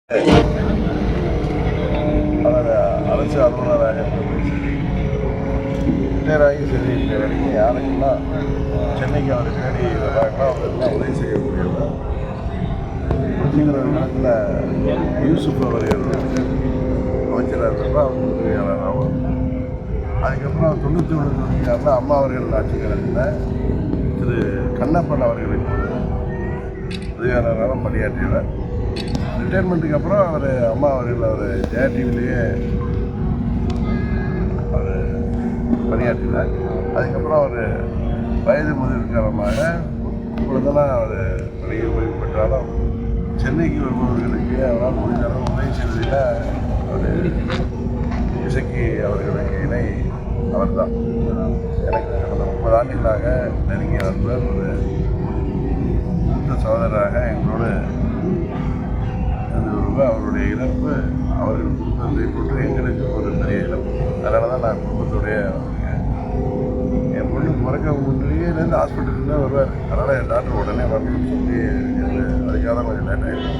அரசு அலுவலராக ரிட்டையராகி சரி வரைக்கும் யாருக்கெல்லாம் சென்னைக்கு அவரை தேடி வர்றாங்களோ அவங்களுக்குலாம் உதவி செய்யக்கூடியவர். புரட்சிகர காலத்தில் யூசுப் அவர்கள் அமைச்சராக இருந்தப்போ அவங்க உதவியாளராகவும், அதுக்கப்புறம் 91 அம்மா அவர்கள் ஆட்சி காலத்தில் திரு கண்ணப்பன் அவர்களுக்கு உதவியாளராக பணியாற்றியவர். ரிட்டையர்மெண்ட்டுக்கு அப்புறம் அம்மா அவர்கள் ஜெயா டிவிலேயே அவர் பணியாற்றினார். அதுக்கப்புறம் வயது முதிர்வு காரணமாக இப்பொழுதெல்லாம் பணியை ஓய்வு பெற்றாலும் சென்னைக்கு வருபவர்களுக்கு அவரால் முடிஞ்ச அளவு உதவி செய்வதில் இசக்கி அவர்களுக்கு இணை அவர் தான். எனக்கு கடந்த 30 ஆண்டுகளாக நெருங்கிய நண்பர், மூத்த சகோதரராக எங்களோடு அவருடைய இழப்பு அவர்கள் குடும்பத்தை போட்டு எங்களுக்கு ஒரு பெரிய இழப்பு. அதனால தான் நான் குடும்பத்துடைய என் பொண்ணு பிறக்க முன்னாடியிலேருந்து ஹாஸ்பிட்டலுக்கு தான் வருவார். அதனால் என் டாக்டர் உடனே வரணும்னு சொல்லி அதுக்காக தான் கொஞ்சம் லேட் ஆகிடும்.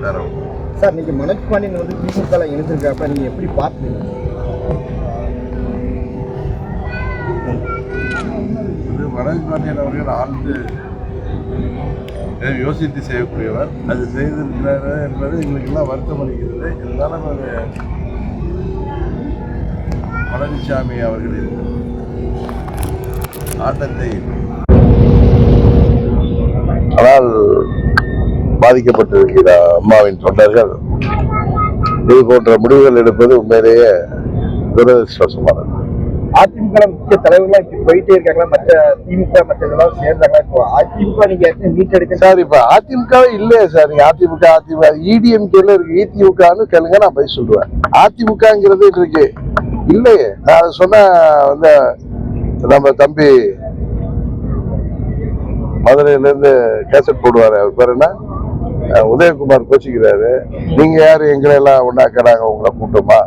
வேறு சார், நீங்கள் மனோஜ் பாண்டியன் திமுக இணைஞ்சிருக்கப்ப நீங்கள் எப்படி பார்த்தீங்க? இது மனோஜ் பாண்டியன் அவர்கள் ஆழ்ந்து யோசித்து செய்யக்கூடியவர். அது செய்திருக்கிறாரு என்பது எங்களுக்கெல்லாம் வருத்தம் அளிக்கிறது. இருந்தாலும் பழனிசாமி அவர்களின் ஆட்டத்தை ஆனால் பாதிக்கப்பட்டிருக்கிற அம்மாவின் தொண்டர்கள் இது போன்ற முடிவுகள் எடுப்பது உண்மையிலேயே துரதிருஷ்டவசமானது. அதிமுக முக்கிய தலைவர்களாக இப்படி போயிட்டே இருக்காங்களா? மற்ற திமுக மற்ற இதெல்லாம் சேர்ந்தாங்களா? இப்போ அதிமுக நீங்க மீட்டெடுக்க சார், இப்ப அதிமுகவே இல்லையே சார். நீங்க அதிமுக இடிஎம்கேல இருக்கு, இதிமுகன்னு கேளுங்க, நான் போய் சொல்லுவேன். அதிமுகங்கிறது இருக்கு இல்லையே. நான் அதை சொன்ன நம்ம தம்பி மதுரையில இருந்து கேசட் போடுவாரு, அவர் பேர் என்ன, உதயகுமார் கோச்சிக்கிறாரு. நீங்க யாரு எங்களை எல்லாம் ஒன்னாக்கிறாங்க உங்களை கூட்டமா?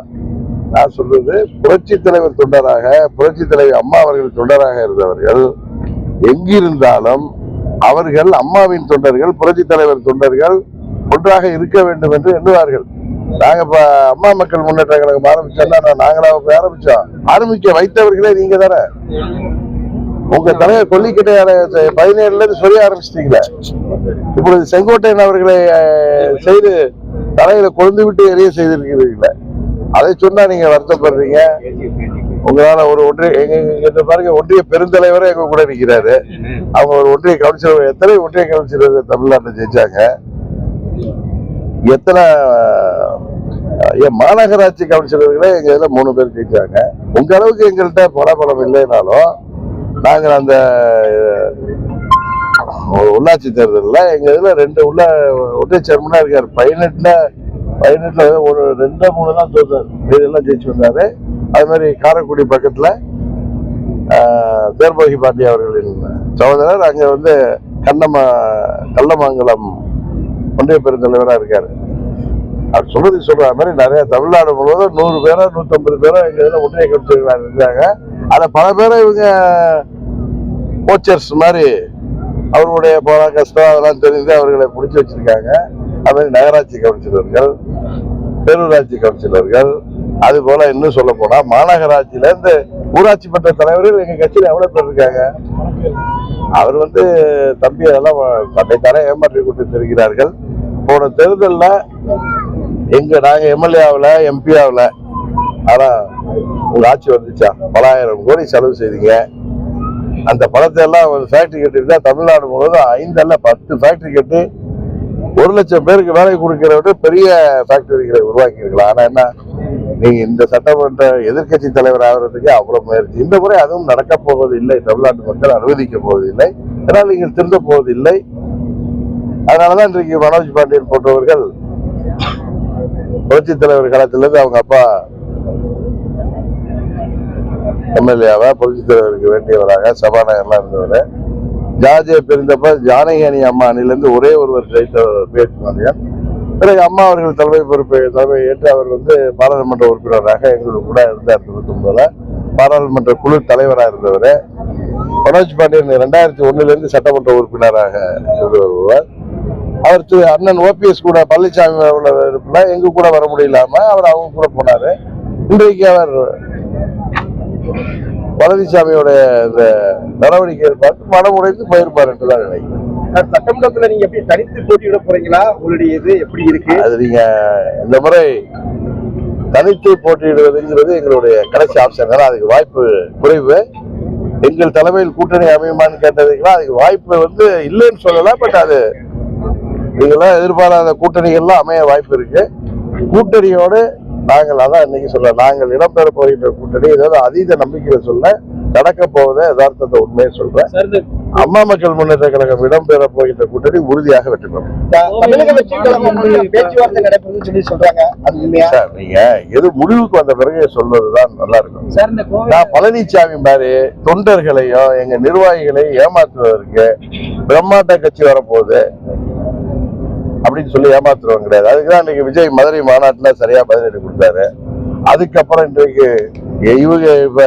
நான் சொல்றது, புரட்சி தலைவர் தொண்டராக, புரட்சி தலைவர் அம்மா அவர்கள் தொண்டராக இருந்தவர்கள் எங்கிருந்தாலும் அவர்கள் அம்மாவின் தொண்டர்கள், புரட்சி தலைவர் தொண்டர்கள் ஒன்றாக இருக்க வேண்டும் என்று எண்ணுவார்கள். நாங்க இப்ப அம்மா மக்கள் முன்னேற்ற கழகம் ஆரம்பிச்சோம்னா நாங்களா ஆரம்பிக்க வைத்தவர்களே நீங்க தானே. உங்க தலைவர் கொல்லிக்கட்டையார 17ல இருந்து சொல்ல ஆரம்பிச்சிட்டீங்களே. இப்பொழுது செங்கோட்டையன் அவர்களை செய்து தலையில கொழுந்து விட்டு எரிய செய்திருக்கிறீர்களே. அதை சொன்னா நீங்க வருத்தப்படுறீங்க. உங்களால ஒரு ஒன்றிய பாருங்க, ஒன்றிய பெருந்தலைவரே எங்க கூட இருக்கிறாரு. அவங்க ஒரு ஒன்றிய கவுன்சிலர், எத்தனை ஒன்றிய கவுன்சிலர் தமிழ்நாட்டில் ஜெயிச்சாங்க? எத்தனை மாநகராட்சி கவுன்சிலர்களே எங்க இதுல 3 பேர் ஜெயிச்சாங்க. உங்க அளவுக்கு எங்கள்கிட்ட பலபலம் இல்லைனாலும் நாங்கள் அந்த உள்ளாட்சி தேர்தலில் எங்க இதுல 2 ஒன்றிய சேர்மனா இருக்காரு. 18ல ஒரு 2-3 தான் தோற்றாரு, இதெல்லாம் ஜெயிச்சு வந்தாரு. அது மாதிரி காரைக்குடி பக்கத்துல தேர்பகி பாண்டிய அவர்களின் சகோதரர் அங்க கள்ளமங்கலம் ஒன்றிய பெருந்தலைவராக இருக்காரு. அவர் சொல்ற மாதிரி நிறைய தமிழ்நாடு முழுவதும் 100 பேரோ 150 பேரோ எங்க இதுல ஒன்றிய கட்சிகளாக இருக்காங்க. அதை பல பேரை இவங்க கோச்சர்ஸ் மாதிரி அவர்களுடைய போரா கஷ்டம் அதெல்லாம் தெரிஞ்சு அவர்களை பிடிச்சி வச்சிருக்காங்க. அது மாதிரி நகராட்சி கவுன்சிலர்கள், பேரூராட்சி கவுன்சிலர்கள், அது போல இன்னும் சொல்ல போனா மாநகராட்சியில இருந்து ஊராட்சி மன்ற தலைவர்கள் எங்க கட்சியில எவ்வளவு பேர் இருக்காங்க. அவர் தம்பி அதெல்லாம் தன்னைத்தானே ஏமாற்றி கொண்டு தெரிகிறார்கள். போன தேர்தலில் நாங்க எம்எல்ஏ ஆகல, எம்பி ஆகல, ஆனா உங்க ஆட்சி வந்துச்சா? 10,000 கோடி செலவு செய்தீங்க. அந்த பணத்தை எல்லாம் ஒரு ஃபேக்டரி கட்டிருந்தா தமிழ்நாடு முழுவதும் 5 அல்ல 10 ஃபேக்டரி கட்டி 1 லட்சம் பேருக்கு வேலை கொடுக்கிறவங்க பெரிய ஃபேக்டரிகளை உருவாக்கி இருக்கலாம். ஆனா என்ன, நீங்க இந்த சட்டமன்ற எதிர்கட்சி தலைவர் ஆகிறதுக்கு அவ்வளவு முயற்சி. இந்த முறை அதுவும் நடக்க போவது இல்லை. தமிழ்நாட்டு மக்கள் அனுமதிக்க போவதில்லை. அதனால் நீங்கள் திருந்த போவதில்லை. அதனாலதான் இன்றைக்கு மனோஜ் பாண்டியன் போன்றவர்கள் புரட்சி தலைவர் காலத்திலிருந்து அவங்க அப்பா எம்எல்ஏவா புரட்சி தலைவருக்கு வேண்டியவராக சபாநாயகர்லாம் இருந்தவர். ஜார்ஜியா பிரிந்தப்ப ஜானகி அணி அம்மா அணியிலிருந்து ஒரே ஒருவர் ஜெயித்த பேச்சுவாதியார். பிறகு அம்மா அவர்கள் தலைமை ஏற்று அவர் பாராளுமன்ற உறுப்பினராக எங்களுக்கு கூட இருந்தார். 99ல் பாராளுமன்ற குழு தலைவராக இருந்தவர். மனோஜ் பாண்டியன் 2001 சட்டமன்ற உறுப்பினராக இருந்து வருவார். அண்ணன் ஓபிஎஸ் கூட பழனிசாமி எங்க கூட வர முடியலாம அவர் அவங்க கூட போனாரு. இன்றைக்கு அவர் பழனிசாமியோட இந்த நடவடிக்கையை பார்த்து மனமுடைந்து போயிருப்பார் என்றுதான் நினைக்கிறேன். சட்டமன்றத்துல நீங்க எப்படி தனித்து போட்டியிட போறீங்களா? உங்களுடைய இது எப்படி இருக்கு? அது நீங்க இந்த முறை தனித்து போட்டியிடுவதுங்கிறது எங்களுடைய கடைசி ஆப்ஷன். அதுக்கு வாய்ப்பு குறைவு. எங்கள் தலைமையில் கூட்டணி அமையுமான்னு கேட்டதுக்குன்னா அதுக்கு வாய்ப்பு இல்லைன்னு சொல்லலாம். பட் அது நீங்களாம் எதிர்பாராத கூட்டணிகள்லாம் அமைய வாய்ப்பு இருக்கு. கூட்டணியோடு நாங்கள் அதான் இன்னைக்கு சொல்ல, நாங்கள் இடம்பெற போகின்ற கூட்டணி ஏதாவது அதீத நம்பிக்கையில சொல்ல நடக்க போவதை யதார்த்தத்தை உண்மையை சொல்றேன். அம்மா மக்கள் முன்னேற்ற கழகம் இடம்பெற போகின்ற கூட்டணி உறுதியாக வெற்றி பெறும். தமிழக பேச்சுவார்த்தை நடைபெறும் சொல்லி சொல்றாங்க. அது உண்மையா? சார், நீங்க எது முடிவுக்கு வந்த பிறகு சொல்வதுதான் நல்லா இருக்கும். நான் பழனிசாமி மாதிரி தொண்டர்களையும் எங்க நிர்வாகிகளையும் ஏமாற்றுவதற்கு பிரம்மாண்ட கட்சி வரப்போகுது அப்படின்னு சொல்லி ஏமாத்துறவங்க கிடையாது. அதுக்குதான் இன்னைக்கு விஜய் மதுரை மாநாட்டுல சரியா பதிலடி கொடுத்தாரு. அதுக்கப்புறம் இன்றைக்கு இவங்க இப்ப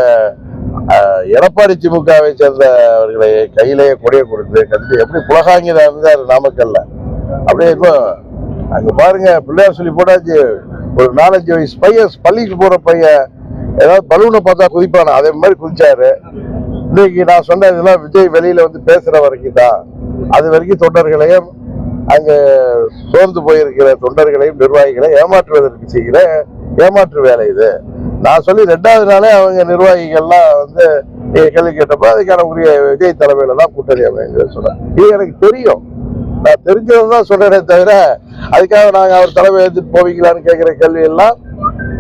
எடப்பாடி திமுகவை சேர்ந்தவர்களை கையிலேயே கொடியை கொடுத்து கட்சி எப்படி புலகாங்கிதா இருந்தாரு நாமக்கல்ல. அப்படியே இப்போ அங்க பாருங்க, பிள்ளையார் சொல்லி போட்டாச்சு. ஒரு 4-5 வயசு பையன் பள்ளிக்கு போற பையன் ஏதாவது பலூனை பார்த்தா குதிப்பான அதே மாதிரி குதிச்சாரு. இன்னைக்கு நான் சொன்ன இதெல்லாம் விஜய் வெளியில பேசுற வரைக்கும் தான். அது வரைக்கும் தொண்டர்களையும் அங்க சோர்ந்து போயிருக்கிற தொண்டர்களையும் நிர்வாகிகளையும் ஏமாற்றுவதற்கு செய்கிற ஏமாற்று வேலை இது. நான் சொல்லி 2வது நாளே அவங்க நிர்வாகிகள்லாம் கேள்வி கேட்டப்ப அதுக்கான உரிய விஜய் தலைமையில தான் கூட்டணி அமைங்க சொன்னேன். இது எனக்கு தெரியும். நான் தெரிஞ்சதுதான் சொல்றேனே தவிர அதுக்காக நாங்க அவர் தலைமை எடுத்துட்டு போவீங்களான்னு கேட்கிற கேள்வி எல்லாம்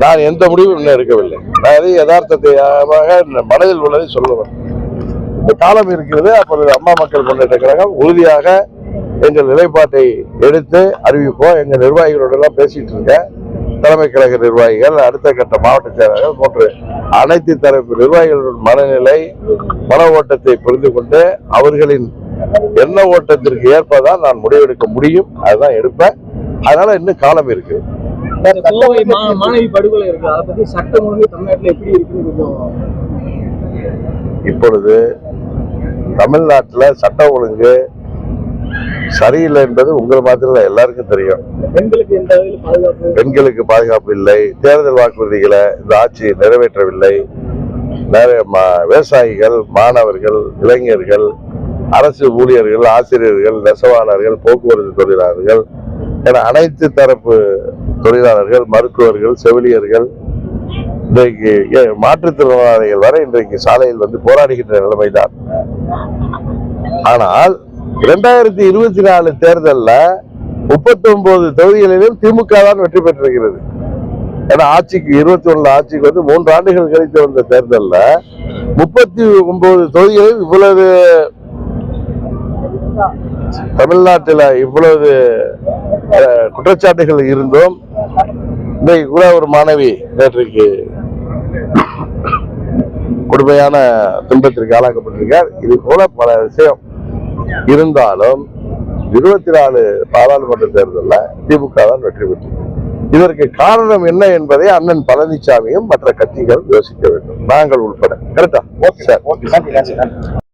நான் எந்த முடிவும் இன்னும் எடுக்கவில்லை. நான் அதை யதார்த்தத்தை மனதில் உள்ளதை சொல்லுவேன். இந்த காலம் இருக்கிறது. அப்பொழுது அம்மா மக்கள் முன்னேற்ற கழகம் உறுதியாக எங்கள் நிலைப்பாட்டை எடுத்து அறிவிப்போம். எங்க நிர்வாகிகளோட எல்லாம் பேசிட்டு இருக்க தலைமை கழக நிர்வாகிகள், அடுத்த கட்ட மாவட்ட செயலாளர்கள் போன்று அனைத்து தரப்பு நிர்வாகிகளுடைய மனநிலை மன ஓட்டத்தை புரிந்து கொண்டு அவர்களின் எண்ண ஓட்டத்திற்கு ஏற்பதான் நான் முடிவெடுக்க முடியும். அதுதான் எடுப்பேன். அதனால இன்னும் காலம் இருக்கு. மாணவி படுகொலை இருக்கு. அதை பத்தி சட்டம் ஒழுங்கு தமிழ்நாட்டில் எப்படி இருக்குன்னு இப்பொழுது தமிழ்நாட்டில் சட்டம் ஒழுங்கு சரியில்லை என்பது உங்கள் மாத்திரம் எல்லாருக்கும் தெரியும். பெண்களுக்கு பாதுகாப்பு இல்லை. தேர்தல் வாக்குறுதிகளை இந்த ஆட்சி நிறைவேற்றவில்லை. நிறைய விவசாயிகள், மாணவர்கள், இளைஞர்கள், அரசு ஊழியர்கள், ஆசிரியர்கள், நெசவாளர்கள், போக்குவரத்து தொழிலாளர்கள் என அனைத்து தரப்பு தொழிலாளர்கள், மருத்துவர்கள், செவிலியர்கள், இன்றைக்கு மாற்றுத்திறனாளிகள் வரை இன்றைக்கு சாலையில் போராடுகின்ற நிலைமைதான். ஆனால் 2024 தேர்தலில் 39 தொகுதிகளிலும் திமுக தான் வெற்றி பெற்றிருக்கிறது. ஏன்னா ஆட்சிக்கு 21 ஆட்சிக்கு 3 ஆண்டுகள் கழித்து வந்த தேர்தலில் 39 தொகுதிகளில் இவ்வளவு தமிழ்நாட்டில் இவ்வளவு குற்றச்சாட்டுகள் இருந்தும் இன்றைக்கு கூட ஒரு மாணவி நேற்றைக்கு கொடுமையான துன்பத்திற்கு ஆளாக்கப்பட்டிருக்கார். இது போல பல விஷயம் இருந்தாலும் 24 பாராளுமன்ற தேர்தலில் திமுக தான் வெற்றி பெற்றது. இதற்கு காரணம் என்ன என்பதை அண்ணன் பழனிசாமியும் மற்ற கட்சிகள் யோசிக்க வேண்டும், நாங்கள் உட்பட. கரெக்டா? Okay sir.